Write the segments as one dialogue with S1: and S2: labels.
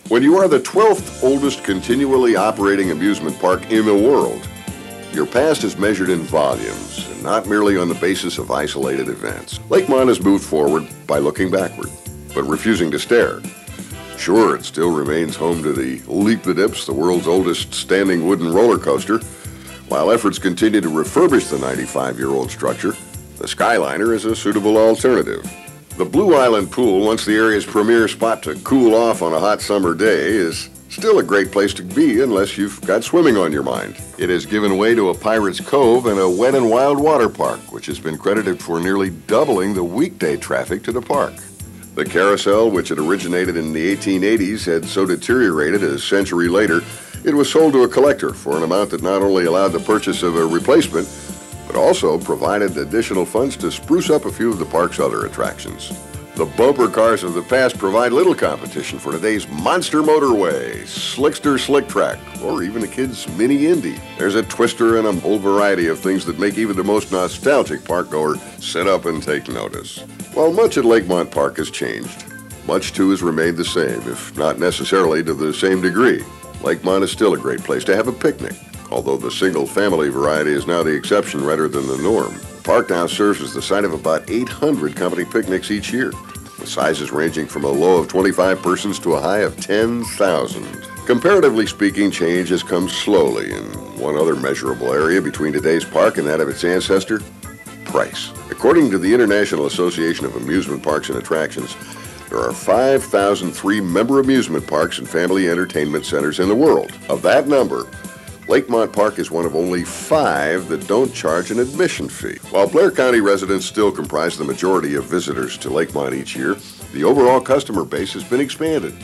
S1: When you are the 12th oldest continually operating amusement park in the world, your past is measured in volumes and not merely on the basis of isolated events. Lakemont has moved forward by looking backward, but refusing to stare. Sure, it still remains home to the Leap the Dips, the world's oldest standing wooden roller coaster. While efforts continue to refurbish the 95-year-old structure, the Skyliner is a suitable alternative. The Blue Island Pool, once the area's premier spot to cool off on a hot summer day, is still a great place to be unless you've got swimming on your mind. It has given way to a Pirate's Cove and a Wet and Wild water park, which has been credited for nearly doubling the weekday traffic to the park. The carousel, which had originated in the 1880s, had so deteriorated a century later, it was sold to a collector for an amount that not only allowed the purchase of a replacement, but also provided additional funds to spruce up a few of the park's other attractions. The bumper cars of the past provide little competition for today's monster motorway, slickster slick track, or even a kid's mini Indy. There's a twister and a whole variety of things that make even the most nostalgic park goer sit up and take notice. While much at Lakemont Park has changed, much too has remained the same, if not necessarily to the same degree. Lakemont is still a great place to have a picnic, although the single-family variety is now the exception rather than the norm. The park now serves as the site of about 800 company picnics each year, with sizes ranging from a low of 25 persons to a high of 10,000. Comparatively speaking, change has come slowly in one other measurable area between today's park and that of its ancestor: price. According to the International Association of Amusement Parks and Attractions, there are 5,003 member amusement parks and family entertainment centers in the world. Of that number, Lakemont Park is one of only 5 that don't charge an admission fee. While Blair County residents still comprise the majority of visitors to Lakemont each year, the overall customer base has been expanded,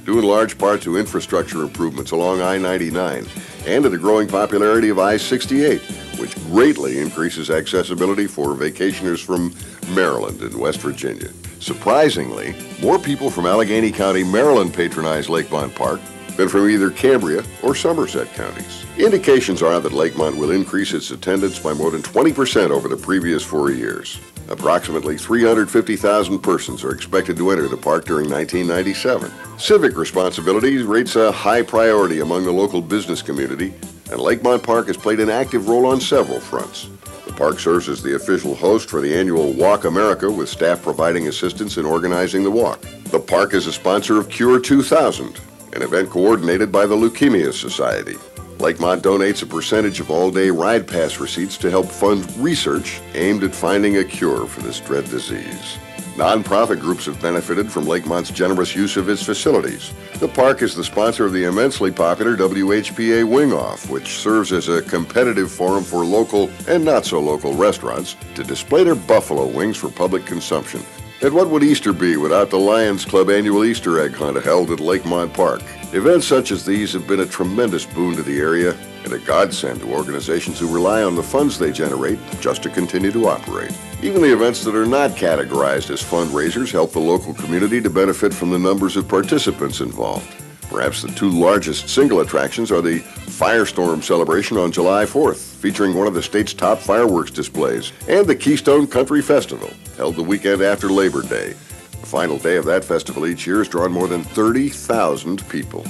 S1: due in large part to infrastructure improvements along I-99 and to the growing popularity of I-68, which greatly increases accessibility for vacationers from Maryland and West Virginia. Surprisingly, more people from Allegheny County, Maryland patronize Lakemont Park than from either Cambria or Somerset counties. Indications are that Lakemont will increase its attendance by more than 20% over the previous 4 years. Approximately 350,000 persons are expected to enter the park during 1997. Civic responsibility rates a high priority among the local business community, and Lakemont Park has played an active role on several fronts. The park serves as the official host for the annual Walk America, with staff providing assistance in organizing the walk. The park is a sponsor of Cure 2000, an event coordinated by the Leukemia Society. Lakemont donates a percentage of all-day ride pass receipts to help fund research aimed at finding a cure for this dread disease. Nonprofit groups have benefited from Lakemont's generous use of its facilities. The park is the sponsor of the immensely popular WHPA Wing Off, which serves as a competitive forum for local and not-so-local restaurants to display their buffalo wings for public consumption. And what would Easter be without the Lions Club annual Easter egg hunt held at Lakemont Park? Events such as these have been a tremendous boon to the area and a godsend to organizations who rely on the funds they generate just to continue to operate. Even the events that are not categorized as fundraisers help the local community to benefit from the numbers of participants involved. Perhaps the 2 largest single attractions are the Firestorm celebration on July 4th, featuring one of the state's top fireworks displays, and the Keystone Country Festival, held the weekend after Labor Day. The final day of that festival each year has drawn more than 30,000 people.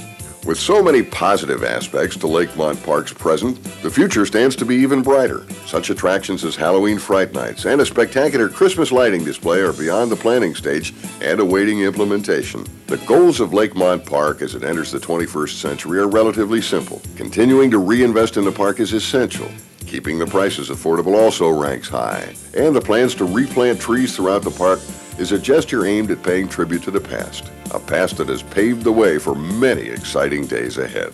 S1: With so many positive aspects to Lakemont Park's present, the future stands to be even brighter. Such attractions as Halloween Fright Nights and a spectacular Christmas lighting display are beyond the planning stage and awaiting implementation. The goals of Lakemont Park as it enters the 21st century are relatively simple. Continuing to reinvest in the park is essential. Keeping the prices affordable also ranks high. And the plans to replant trees throughout the park is a gesture aimed at paying tribute to the past, a past that has paved the way for many exciting days ahead.